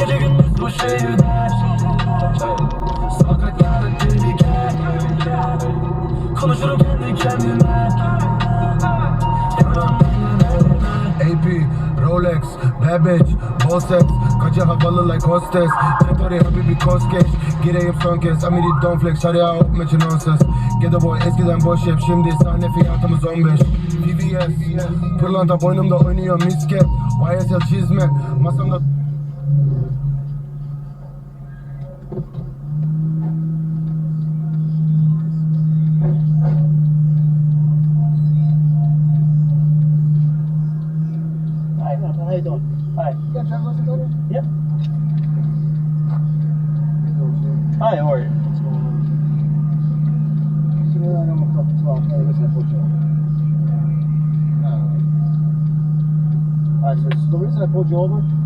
Gece gündüz bu şehirde sokaklarda tehlike. Konuşurum kendi kendime. AP, Rolex, bad bitch, boss sex. Kaça havalı like hostess. Çatori habibi koskeş. Gireyim son kez, amiri don't flex. Şarya opmeci nonsense. Ghetto boy eskiden boş yap. Şimdi sahne fiyatımız 15. VVS, pırlanta boynumda oynuyor misket. YSL çizme, masamda. Hi, how you doing? Hi. You got travel license on you? Yep. Hi, how are you? Alright, so the reason I pulled you over